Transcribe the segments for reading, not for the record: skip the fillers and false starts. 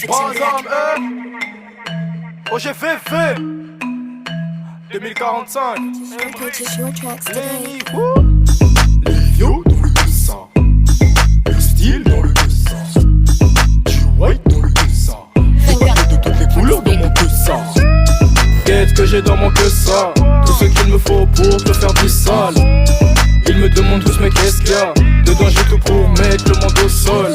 Brasam, OGVV 2045. Lenny, les vieux dans le dessin, le style dans le dessin, du white dans le dessin, de toutes les couleurs dans mon dessin. qu'est-ce que j'ai dans mon que ça? Tout ce qu'il me faut pour te faire du sale. Ils me demandent tous mais qu'est-ce qu'il y a? Dedans j'ai tout pour mettre le monde au sol.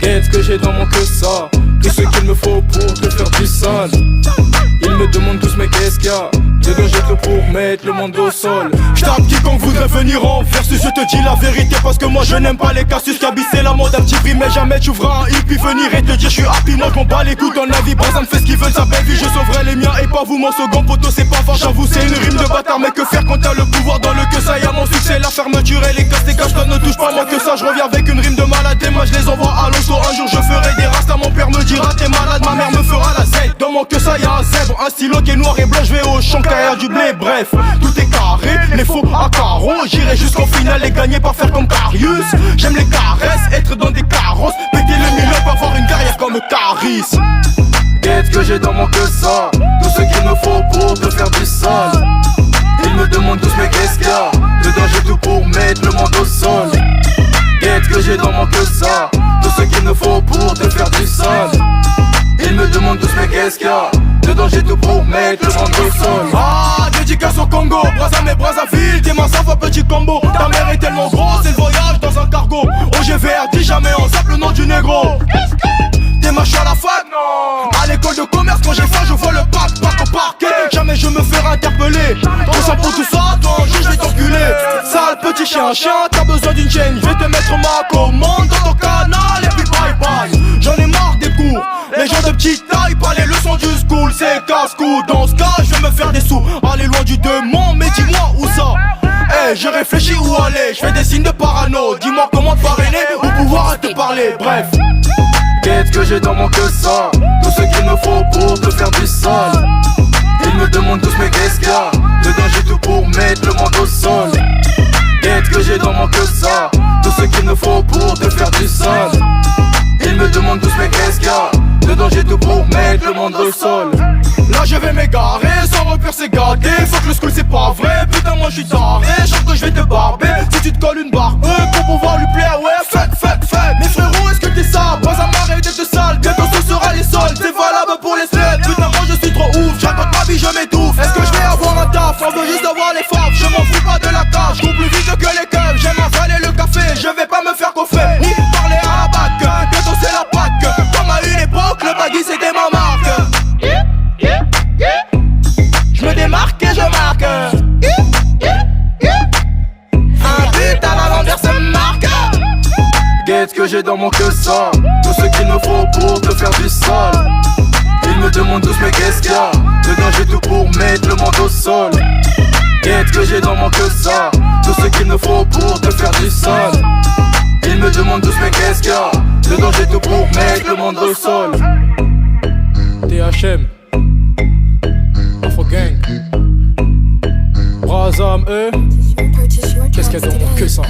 Qu'est-ce que j'ai dans mon que ça? Tout ce qu'il me faut pour te faire du sale. Ils me demandent tous mais qu'est-ce qu'il y a? Dedans j'ai tout pour mettre le monde au sol. J'tape quiconque voudrait venir en versus. Je te dis la vérité parce que moi je n'aime pas les cassus. Cabis c'est la mode, un petit prix mais jamais tu feras un hippie venir et te dire je suis happy. Moi je m'en bats les couilles dans la vie. Brasam fait ce qu'il veut sa belle vie. Je sauverai les miens et pas vous. Mon second poteau c'est pas fort, j'avoue c'est une rime de bâtard. Mais que faire quand t'as le pouvoir dans le que ça? Y'a mon succès, la fermeture et les casses. Tes caches ne touche pas moi que ça. Je reviens avec une rime de malade et moi je les envoie à l'hosto. Un jour je ferai des rastas, mon père me dira t'es malade. Ma mère me fera la Z. Dans mon que ça y'a un zèbre, un stylo qui est noir et blanc. Je vais au champ carrière du blé. Bref, tout est carré, les faux à carreaux. J'irai jusqu'au final et gagner par faire comme Carius. J'aime les caresses, être dans des carrosses, péter le milieu, pas avoir une carrière comme Caris. Qu'est-ce que j'ai dans mon que ça? Tout ce qu'il me faut pour te faire du sale. Ils me demandent tous mais qu'est-ce qu'il y a? Dedans j'ai tout pour mettre le monde au sol. Qu'est-ce que j'ai dans mon que ça? Tout ce qu'il me faut pour te faire du sale. Ils me demandent tous mais qu'est-ce qu'il y a? Dedans j'ai tout pour mettre le monde au sol. Ah, dédicace au Congo, Brasam et Brazzaville. T'es ma saveur petit combo. Ta mère est tellement grosse, c'est le voyage dans un cargo. OGVR dit jamais on zappe le nom du négro. T'es machin à la fac? Non. À l'école de commerce quand j'ai faim je vois le pack au parquet. Jamais je me ferai interpeller. Tout ça pour tout ça, toi un jour je vais t'enculer. Sale petit chien, t'as besoin d'une chaîne. Je vais te mettre ma commande dans ton canal et puis bye bye. J'en ai marre des cours. Les gens de petite taille, pas les leçons du school. C'est casse-cou, dans ce cas je vais me faire des sous. Aller loin du démon, mais dis-moi où ça? Eh, je réfléchis où aller. Je fais des signes de parano. Dis-moi comment te parrainer ou pouvoir te parler. Bref. Qu'est-ce que j'ai dans mon que ça? Tout ce qu'il me faut pour te faire du sale. Ils me demandent tous mais qu'est-ce qu'il y a? Dedans j'ai tout pour mettre le monde au sol. Qu'est-ce que j'ai dans mon que ça? Tout ce qu'il me faut pour te faire du sale. Ils me demandent tous mais qu'est-ce qu'il y a? Dedans j'ai tout pour mettre le monde au sol. Là je vais m'égarer, sans repère c'est gâté. Faut que le school c'est pas vrai, putain moi je suis taré. Je que je vais te barber, si tu te colles une barbe pour pouvoir lui plaire, ouais fuck. Mais frérot est-ce que t'es ça? Brasam arrête d'être sale, bientôt ce sera les soldes. C'est valable pour les sluts, putain moi je suis trop ouf. J'attends ma vie, je m'étouffe. Est-ce que je vais avoir un taf? On veut juste avoir les faves, je m'en fous pas de la cage. Je cours plus vite que les keufs, j'aime avaler le café. Je vais pas me faire coffrer, ni parler à la bac. Bientôt c'est la Pâque, comme à une époque le baggy c'était ma marque. Je me démarque et je marque. Un but à la l'envers se marque. Qu'est-ce que j'ai dans mon que ça? Tout ce qu'il me faut pour te faire du sale. Ils me demandent tous mais qu'est-ce qu'il y a? Dedans j'ai tout pour mettre le monde au sol. Qu'est-ce que j'ai dans mon que ça? Tout ce qu'il me faut pour te faire du sale. Ils me demandent tous mais qu'est-ce qu'il y a? Dedans j'ai tout pour mettre le monde au sol. THM Info Gang Brasam, qu'est-ce qu'il y a dans mon que ça?